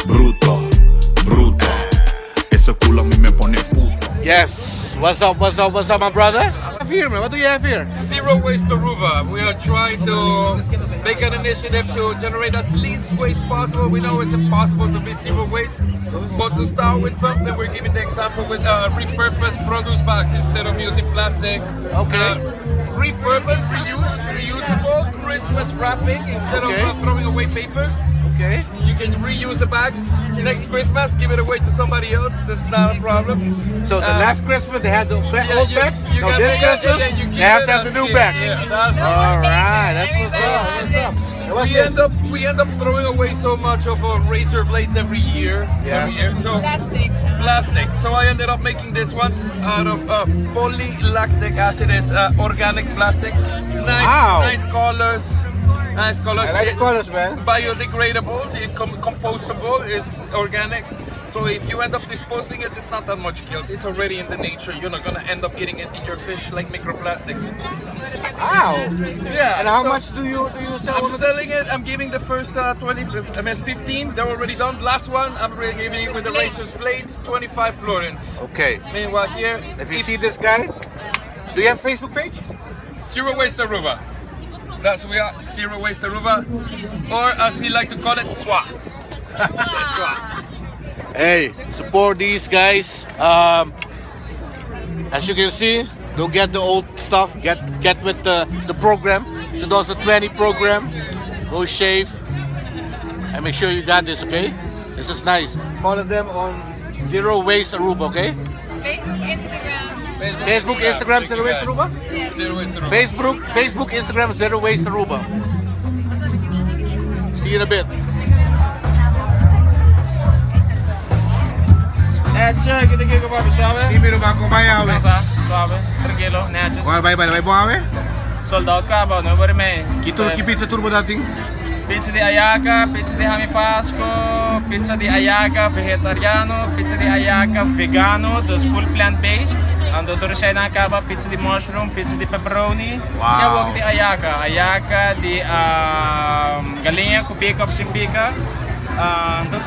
Bruto, bruto. Eso culo a mí me pone puto. Yes. What's up, my brother? Here, man. What do you have here? Zero Waste Aruba. We are trying to make an initiative to generate as least waste possible. We know it's impossible to be zero waste, but to start with something, we're giving the example with repurposed produce bags instead of using plastic. Okay. Repurposed, reusable Christmas wrapping instead of throwing away paper. Okay. You can reuse the bags next Christmas, give it away to somebody else. This is not a problem. So the last Christmas they had the old bag. You No, got this the- Christmas and then you give they have it to have as the new gift. bag. Yeah, that's All right. That's what's up. What's up? What's this? We end up throwing away so much of our razor blades every year. Yeah. Every year. So plastic. So I ended up making this ones out of polylactic acid, is organic plastic. Nice, Wow. nice colors. Nice colors. I like the It's colors, man. biodegradable, compostable, is organic. So if you end up disposing it, it's not that much guilt. It's already in the nature. You're not gonna end up eating it in your fish like microplastics. Wow. Yeah. And how so much do you sell? I'm on the- selling it. I'm giving the first 15. They're already done. Last one, I'm giving it with the razor's blades, 25 florins. Okay. Meanwhile, here, If you see this, guys, do you have a Facebook page? Zero Waste Aruba. That's we are, Zero Waste Aruba, or as we like to call it, SWA. SWA. Hey, support these guys. As you can see, don't get the old stuff. Get with the program, the 2020 program. Go shave, and make sure you got this. Okay, this is nice. Follow them on Zero Waste Aruba. Okay, Facebook, Instagram. Facebook, Instagram, Zero Waste Aruba. Zero Waste Aruba. Facebook, Instagram, Zero Waste Aruba. See you in a bit. Che, kita giga pa suave. Dímelo, man, kumaya, we. Nasa, suave, tranquilo, netjes. Wala ba may buha, we? Sold out ka ba? No worry me. Kipit sa turbo dating. Pizza di Ayaca, pizza di Hami Pasco, pizza di Ayaca vegetariano, pizza di Ayaca vegano, dus full plant-based. Ando door zijn na kaba, pizza di mushroom, pizza di pepperoni. Wow. Ja, wag di Ayaca. Ayaca di galinha kubika of simpika. Dus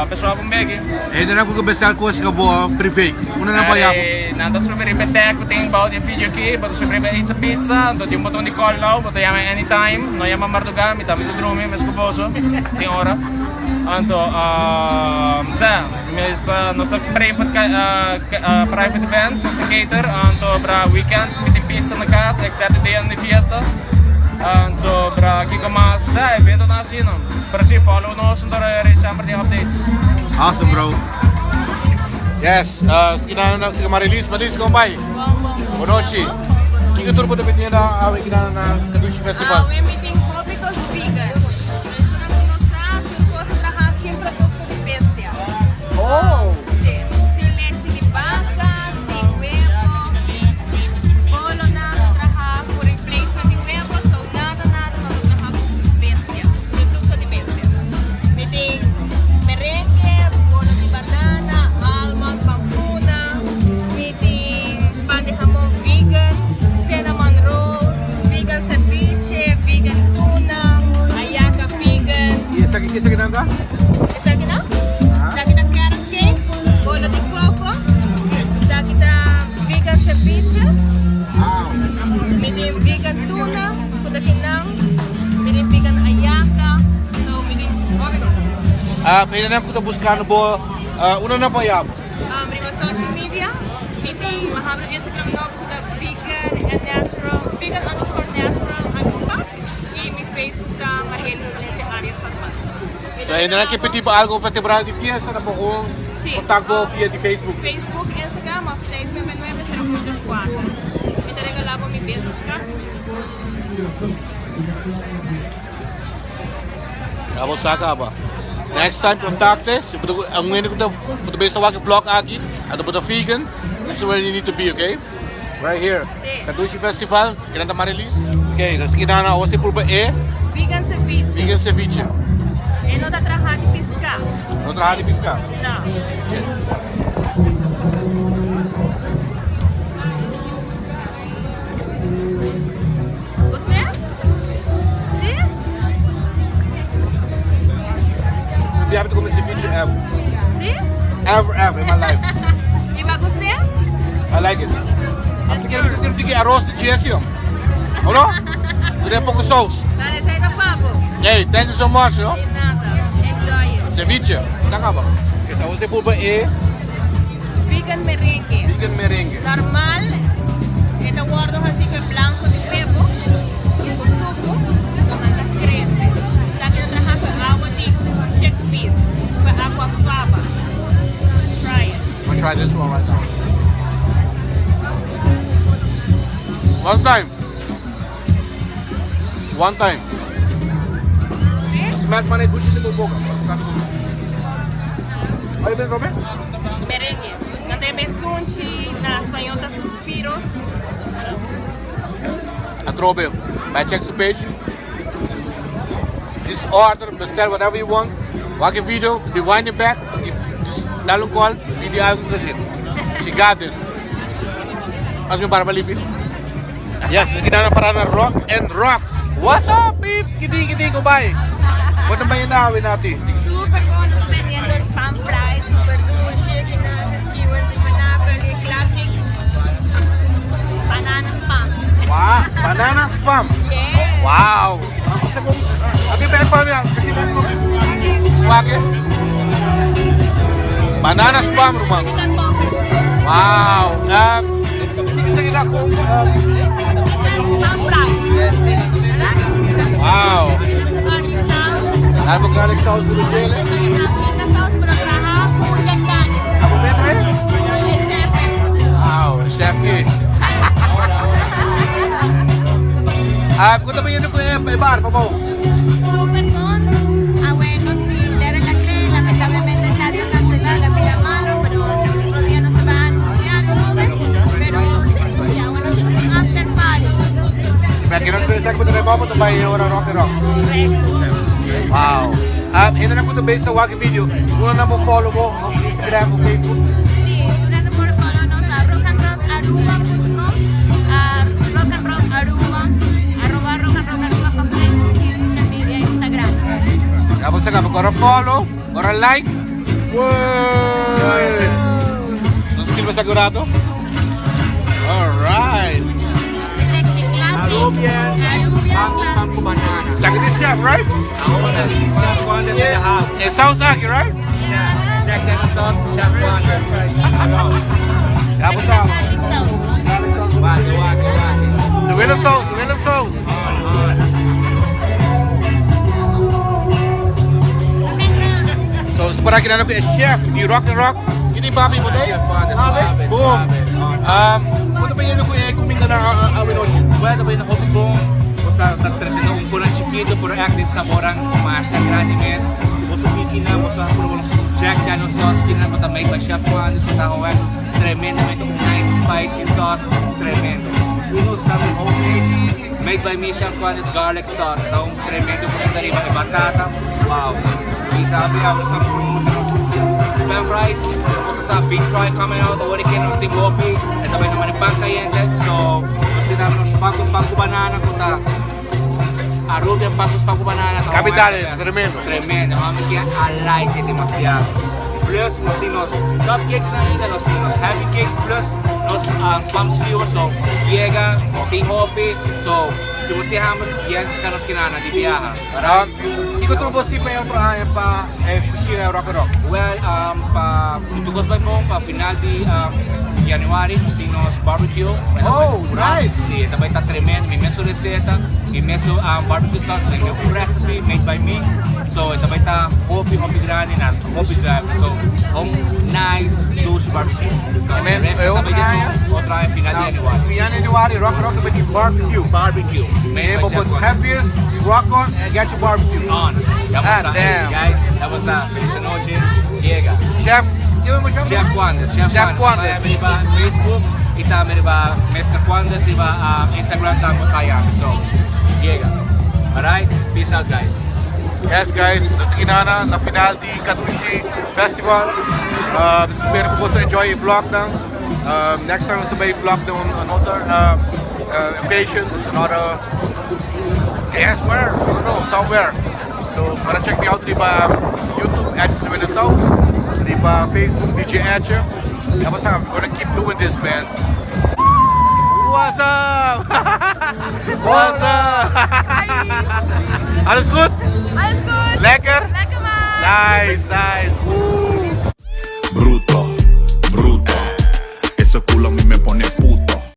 pessoal pong begi. Eh, dan ako kabesal ko sa kabo, prefake. Una na ba yapo? Nada sobre ripetere ko ting about yung video key, but sobre pizza pizza, do yung botong di call now, but yama anytime, no yama martuga, mi tami drumi, mes kuboso, ting ora. Anto sa no sa private events, sa cater, anto bra weekends, meeting pizza na kas, except day on the fiesta. Anto bra kiko mas sa evento na sino. Pero si follow no sundara sempre di updates. Awesome, bro. Yes, kinana na si Marilis, kung bay. Bonochi. Kika turbo dapat niya na away kinana na Kadushi Festival. We're meeting Tropicals Vegan. Turcos trabaja siempre producto de bestia. Oh. Sí. Sin leche de vaca, sin huevo. Polo nada trabaja por replacement de huevo, so nada no trabaja por bestia. Producto de bestia. Meeting merengue, polo de banana, almond, pampuna. Meeting pan de jamón vegan, cinnamon rolls, vegan ceviche, vegan tuna, ayaca vegan. Kisa kinanda? Isa kita? Isa kita carrot cake, bolo de coco, isa kita vegan ceviche, meaning vegan tuna, kuda kinang, meaning vegan ayaca, so meaning Tropicals. Pinanam ko tapos kano bo, una na pa yam. Rima social media, meaning mahabra dyan sa klam kuda vegan and natural, vegan underscore natural, anupa, i Facebook ka Marielis Valencia Arias Pagman. So, yun na lang kipiti pa algo pati brand di fiesta na po kung Sí. kontakto via di Facebook. Facebook, Instagram of 699-0424. May regala po may business card. Tapos saka ba? Next time, kontakte. Ang ngayon ko ito, buto ba sa waki vlog aki, ato buto vegan. This is where you need to be, okay? Right here. Sí. Kadushi Festival, kinanta Marilis. Okay, tapos kinana ako si Purba Vegan ceviche. vegan ceviche. No te trabaja de pisca. No trabaja ni pisca. No. ¿Usted? ¿Sí? be happy to come and see Ceviche ever. ¿Sí? Ever in my life. ¿Y va a gustar? I like it. I'm thinking arroz de GSU. Hola? Doe een poco saus. No necesito papo. Hey, thank you so much, no? De nada. Enjoy it. Ceviche. Saka ba? Okay, sa usay po ba Vegan merengue. vegan merengue. Normal, estos gordos así que blanco de huevo, y con suco, con mangas crece. Ya que trabajar con agua de chickpeas, con agua fava. Try it. I'm gonna try this one right now. One time. ¿Sí? Smack man ay bullshit mo boga. Ay, ben Robert? Merengue. No te besunchi, na español ta suspiros. At Robert, bij check the page. Just order, bestel whatever you want. Maak een video, rewind it back. Just dal een call, video items legit. She got this. Als mo para malipin. Yes, ginana para na rock and rock. What's up, peeps? Kiti ko bay. What ba yung nawin natin? Super buenos vendiendo spam fries, super dulce, ginana skewers de Monopoly, classic banana spam. Wow, banana spam. Yeah. Wow. Basta kung, abi ba pa niya? Kasi ba mo? Wake? Banana spam, rumang. Wow. Sige na kung, Spam fries. wow. Garlic sauce. Dahil mo garlic sauce with the jelly. Pita sauce, pero trabajo con Jack Daniels. Ako beto eh? El chef. Wow, chef eh. Kung naman yun ko eh, bar, pabaw. Super con. Ah, bueno, sí, era la que lamentablemente ya dio cancelar la pila mano, pero otro día no se va a anunciar, ¿no? Pero sí, sí, ya, bueno, chicos, un after party. Kaya kinag-present ko na rin mo ito ba yung rock and rock. Correcto. Wow. Ito na po ito based sa Waki video. Kung na mo follow mo, o Instagram o Facebook. Sí, gracias por follow-nos a rockandrockaruba.com, a rockandrockaruba, @rockandrockaruba pa Facebook y social media Instagram. Tapos saka, magkora follow, magkora like. Word! Gusto mo sigurado? Alright. Electric Classics, Alubian Classics. Second is chef, right? Yeah. It sounds like it, right? Check that out, Chef Wonders. Tapos sa, Garlic sauce. Suwelo sauce, suwelo sauce. Tremenda. So, gusto para kinanong ko, chef, di rock and rock. Hindi Bobby mo day? Bobby? Boom. Kung ba yun ko kung minta na awin o siya? Bueno, também na Hobby Bom, sa trazendo un kulang chiquito, pero acting sa orang masya grande mes. Si vos supiti na mo sa puro Jack Daniels sauce, kina mo tamay by Chef Juanes, matahuan, tremendamente un nice spicy sauce, tremendo. Uno sa homemade, made by me Chef Juanes garlic sauce, taong tremendo po sa dariba ni batata. Wow. Kita ako sa spam fries, also sa big try coming out, already can of sting coffee, at tamay naman yung pangkayente. So, gusto namin ng pangkus banana ko ta. Arroz yung pangkus banana. Capital, tremendo. Tremendo, mami kaya alay que demasiado. Plus, los tinos cupcakes na yun, los tinos heavy cakes, plus los spam skewers, so llega, ting hopi, so si gusti hamon, yan sa kanos kinana, di biyaha. Ikaw ito boss pa yung kusina rock and rock. Well, tugos ba mo, pa final di January, los tinos barbecue. Oh, nice! Sí, ito ba ita tremendo, may meso reseta, may meso barbecue sauce, may meso recipe made by me. So, ito ba ita hopi grande na, hopi drive. So, nice douche barbecue. So, Amen. ito ba dito, otra final di January. Yan January, rock and rock ba yung barbecue? Barbecue. May Made by but Chef Juan. happiest, rock on, and get your barbecue. On. That was Ah, damn. guys. That was Feliz Noche. Llega. Chef, give him a chef. Chef Juanes. Chef Juanes. Iba Facebook. Ita meriba Mr. Juanes. Iba Instagram tamo kaya. So, llega. Alright? Peace out guys. Yes guys, nasa kinana na final di Kadushi Festival. Espero ko po sa enjoy i-vlog lang. Next time sa may vlog on another occasion, another yes, where? I don't know, somewhere. So, para check me out di ba YouTube Etches in the South. Die Facebook, DJ Etcher. Ja, was I'm gonna keep doing this, man. What's up? What's up? Alles goed? Alles gut? Lekker? Lekker man! Nice, nice. Woo.